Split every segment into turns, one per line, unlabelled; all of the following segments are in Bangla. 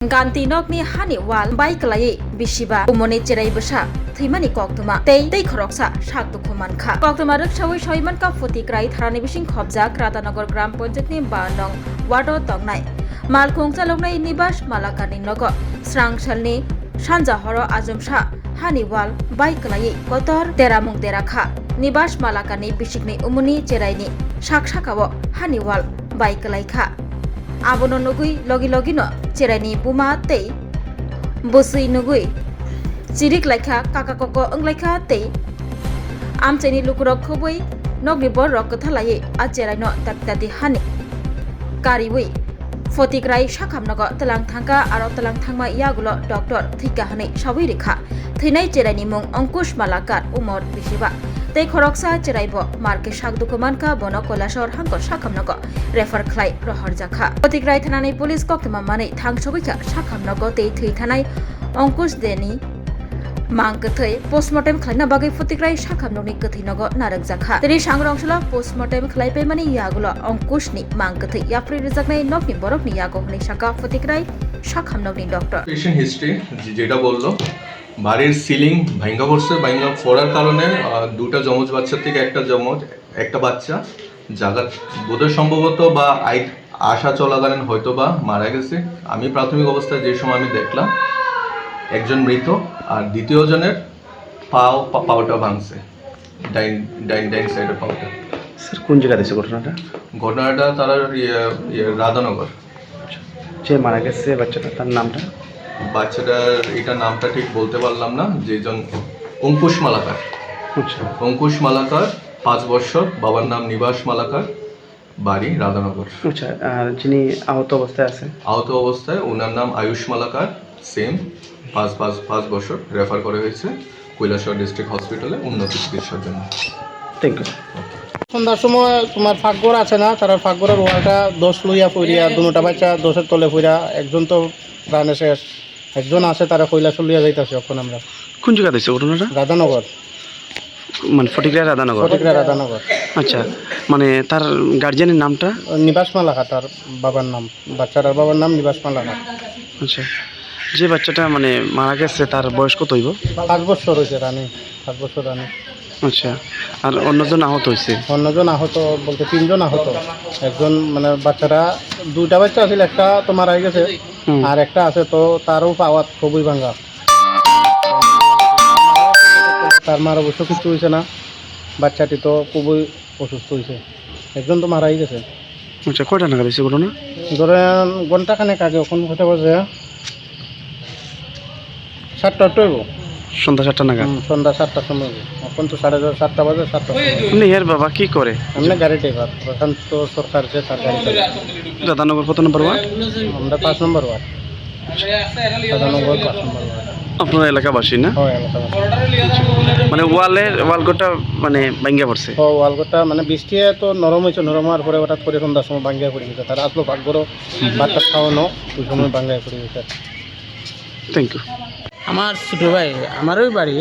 Ganti nokni hani wal bai kalai bisiba umoni cherai basa thimani koktuma tei khoroksa sak dokuman kha koktuma ruksawi soiman ka foti krai tharani bising khobja Ratanagar gram panchayat ni 12 nong wado tongnai malkhung chaloknai nibas malakani nogo srangsalni sanja horo ajumsa hani wal bai kalai kotor teramung derakha nibas malakani bisikni umoni cherai ni saksakawo hani wal bai kalai kha abono nugui logi no cherai puma tei busui nugui chirik laikha kaka koko anglaikha tei amcheni lukurok khobui nogni bor rok thalai a cherai no taktadi hani kariwi fotikrai sakhamnago telang thangka aro telang thangma yagulo doctor thika hani sawi rekha thinai cherai ni mung Ankush Malakar umor bisiba tei khoroksa cheraibo marke sak dokumanka bono Koilashor hangkor sakhamnago refer khlai rohor jakha fotikrai thanani police koktuma mani thangsobika sakhamnago tei thei thanai Ankush deni mangkathai postmortem khlaina bagai fotikrai sakhamnoni kathinago narak jakha tei sangrongshla postmortem khlaipai mani yagulo Ankush ni mangkathai yapri rejaknai nokni borokni yago hni saka fotikrai sakhamnoni doctor
patient history যেটা বললো বাড়ির সিলিং ভাঙ্গা পড়ছে ভাঙ্গা পড়ার কারণে দুটা যমজ বাচ্চার থেকে একটা বাচ্চা জায়গা বোধহয় সম্ভবত বা আসা চলাকালীন হয়তো বা মারা গেছে। আমি প্রাথমিক অবস্থায় যে সময় আমি দেখলাম একজন মৃত আর দ্বিতীয় জনের পাওটা ভাঙছে ডাইন সাইডের পাওটা।
স্যার কোন জায়গা দিয়েছে
ঘটনাটা তারা রাধানগর।
যে মারা গেছে বাচ্চাটা তার নামটা
বাচ্চাটার এটা নামটা ঠিক বলতে পারলাম না। যেজন অঙ্কুশ মালাকার।
আচ্ছা
অঙ্কুশ মালাকার 5 বছর, বাবার নাম নিবাস মালাকার, বাড়ি রাধানগর।
আচ্ছা আর যিনি আহত অবস্থায় আছে
আহত অবস্থায় ওনার নাম আয়ুষ মালাকার, সেম 5 বছর, রেফার করা হয়েছে কৈলাসহর ডিস্ট্রিক্ট হসপিটালে উন্নত চিকিৎসার জন্য।
Thank you.
সন্ধ্যার সময় তোমার ফাঁকঘর আছে না, তারা ফাঁকঘরের ওয়ালটা দোষ লইয়া পড়িয়া দুটা বাচ্চা দোষের তলে পড়িয়া একজন তো প্রাণে শেষ, একজন আছে তারা কৈলাসহর লইয়া যাইতেছে। এখন আমরা
কোন জায়গা দিয়েছে ঘটনাটা?
রাধানগর,
মানে ফটিকরা রাধানগর।
রাধানগর।
আচ্ছা মানে তার গার্জিয়ানের নামটা?
নিবাস মালাকা তার বাবার নাম, বাচ্চাটার বাবার নাম নিবাস মালাকা।
আচ্ছা যে বাচ্চাটা মানে মারা গেছে তার বয়স কত হইব?
5 বছর হয়েছে রানী, 5 বছর রানী।
আচ্ছা আর অন্যজন আহত হয়েছে?
অন্যজন আহত বলতে 3 জন আহত। একজন মানে বাচ্চারা দুইটা বাচ্চা আছে, একটা তো মারা গেছে আর একটা আছে তো তারও পাওয়া খুবই ভাঙ্গা। তার মার অবশ্য কিছু হয়েছে না, বাচ্চাটি তো খুবই অসুস্থ হয়েছে, একজন তো মারাই গেছে।
আচ্ছা কয়টা নাগাদ হয়েছে ঘটনা?
ধরেন ঘন্টাখানেক আগে, এখন হতে বাজে 7টা হইব,
সন্ধ্যা 7টা নাগাদ।
সন্ধ্যা 7টার সময়। এখন তো 7:30 বাজে, 7টা।
আপনি এর বাবা কি করে?
আমরা গাড়ি ড্রাইভার, প্রশান্ত সরকার যে তার গাড়ি ড্রাইভার।
রাধানগর কত নম্বর ওয়ার্ড?
আমরা 5 নম্বর ওয়ার্ড, রাধানগর 5 নম্বর ওয়ার্ড।
আপনার এলাকাবাসী না?
হয় এলাকা
মানে ওয়ালঘরটা মানে ভাঙ্গা পড়ছে?
ওয়ালঘরটা মানে বৃষ্টি তো নরম হয়েছে, নরম হওয়ার পরে হঠাৎ করে সন্ধ্যার সময় ভাঙ্গিয়া পড়ে গেছে। তারা আসলো পাকঘরও ভাতটা খাওয়ানো, ওই সময় ভাঙ্গিয়া পড়ে গেছে।
Thank you.
আমার ছোটো ভাই, আমারই বাড়ি,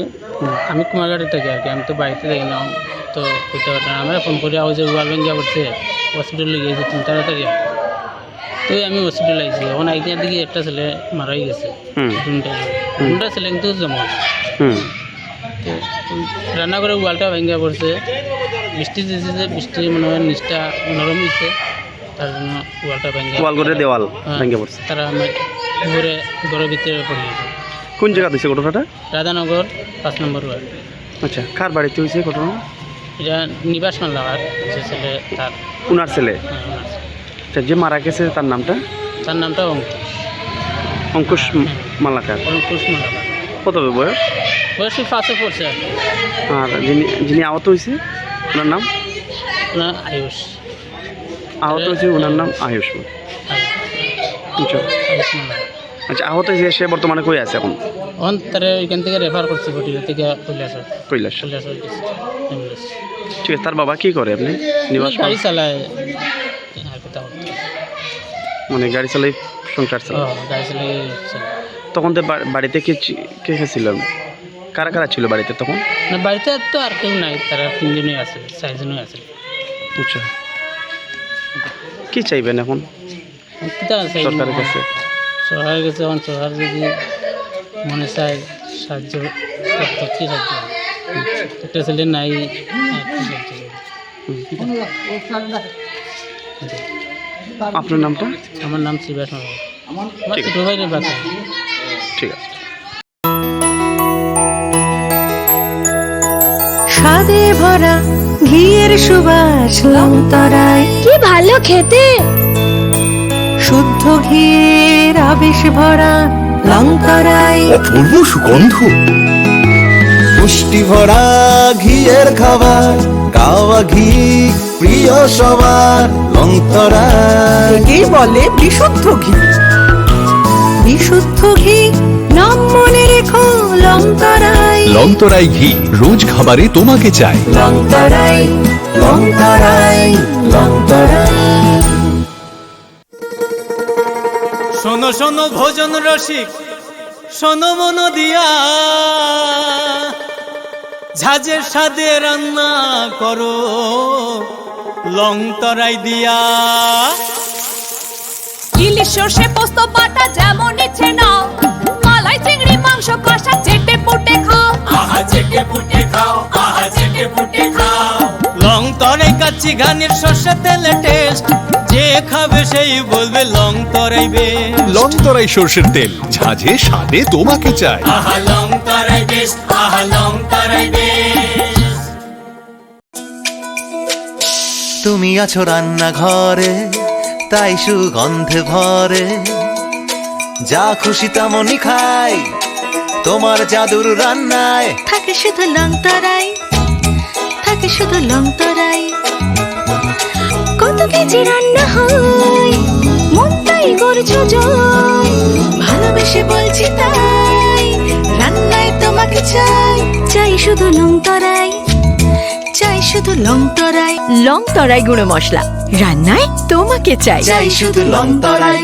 আমি কুমারঘাটে থাকি আর কি। আমি তো বাড়িতে থাকি না, তো কইতে পারতাম না। আমরা ফোন করি আওয়াজ ওয়াল ভাঙ্গিয়া পড়ছে, হসপিটালে গিয়েছে 3 তাড়াতাড়ি। তো আমি হসপিটাল আইছি, এখন আইতিয়ার দিকে একটা ছেলে মারাই গেছে, দুটা ছেলে কিন্তু জমা। তো রান্না করে ওয়ালটা ভাঙ্গিয়া পড়ছে, বৃষ্টি দিয়েছে যে বৃষ্টি মনে হয় নিচটা নরম হয়েছে, তার জন্য ওয়ালটা ভাঙ্গিয়া
ওয়ালঘরের দেওয়াল ভাঙ্গা পড়ছে।
তারা আমার ঘরের ভিতরে পড়ে গেছে।
কোন জায়গা দিয়েছে ঘটনাটা?
রাধানগর 5 নম্বর ওয়ার্ড।
আচ্ছা কার বাড়িতে হয়েছে ঘটনা?
এটা নিবাস মালাকার যে ছেলে, তার
উনার ছেলে।
ওনার ছেলে।
আচ্ছা যে মারা গেছে তার নামটা?
তার নামটা
অঙ্কুশ মালাকার।
অঙ্কুশ মালাকার।
কত হবে বয়স?
বয়স 5-এ পড়ছে।
আর যিনি আহত হয়েছে ওনার নাম?
ওনার আয়ুষ।
আহত হয়েছে ওনার নাম আয়ুষ। আচ্ছা
আয়ুষ মালাকার।
আচ্ছা আহত হয়েছে সে বর্তমানে কই আছে এখন?
এখন তারা ওইখান থেকে রেফার করছে ফটিকা থেকে কৈলাসহর।
ঠিক আছে তার বাবা কি করে? আপনি নিবাস
গাড়ি চালায় আর কি,
মানে গাড়ি চালাই সংসার চালায়?
গাড়ি চালাই।
তখন তো বাড়িতে কে কে ছিল? কারা কারা ছিল বাড়িতে তখন?
না বাড়িতে তো আর কেউ নাই, তারা 3 জনই আছে, 4 জনই আছে।
আচ্ছা কি চাইবেন এখন সরকারের কাছে?
সহায় গেছে, এখন সহায় যদি মনে চায় সাহায্য করতে, কি সাহায্য একটা ছেলে নাই, আর কি সাহায্য করবে?
আপনার নামটা?
আমার নাম শিবাস মামা, আমার
ঠিক আছে।
ছোটো ভাইয়ের বাচ্চা।
ঠিক আছে।
স্বাদে ভরা ঘিয়ের সুবাস লংতরায়,
কি ভালো খেতে।
শুদ্ধ ঘিয়ের আবেশ ভরা লংতরায়,
অপূর্ব সুগন্ধ, পুষ্টি ভরা ঘিয়ের খাবার, গাওয়া ঘি প্রিয় সবার লংতরায়।
একেই বলে বিশুদ্ধ ঘি। বিশুদ্ধ ঘি নাম মনে রেখো লংতরায়।
লংতরাই ঘি রোজ খাবারে তোমাকে চাই।
লংতরায়, লংতরায়, লংতরায়।
শোনো শোনো ভোজন রসিক, শোনো মন দিয়া, ঝাঁঝের স্বাদে রান্না করো লংতরাই দিয়া।
ইলিশ সর্ষে পোস্ত বাটা যেমন ইচ্ছে নাও, মালাই চিংড়ি মাংস কষা চেটে পুটে খাও।
আহা চেটে পুটে খাও, আহা চেটে পুটে খাও। লংতরাই কাচ্চি ঘানির সর্ষে তেলে টেস্ট, যে খাবে সেই বলবে লংতরাই বেশ।
লংতরাই সর্ষের তেল, ঝাঁঝে স্বাদে তোমাকে চাই।
আহা লংতরাই বেশ, আহা লংতরাই বেশ।
তুমি আছো রান্নাঘরে, তাই সুগন্ধে ভরে, যা খুশি তেমনই খাই তোমার জাদুর রান্নায়।
থাকে শুধু লংতরাই, থাকে শুধু লংতরাই। কত কেজি রান্না হয়, মন তাই করছো জয়। ভালোবেসে বলছি তাই, রান্নায় তোমাকে চাই। চাই শুধু লংতরাই, চাই শুধু লংতরাই। লংতরাই গুঁড়ো মশলা, রান্নায় তোমাকে চাই।
চাই শুধু লংতরাই।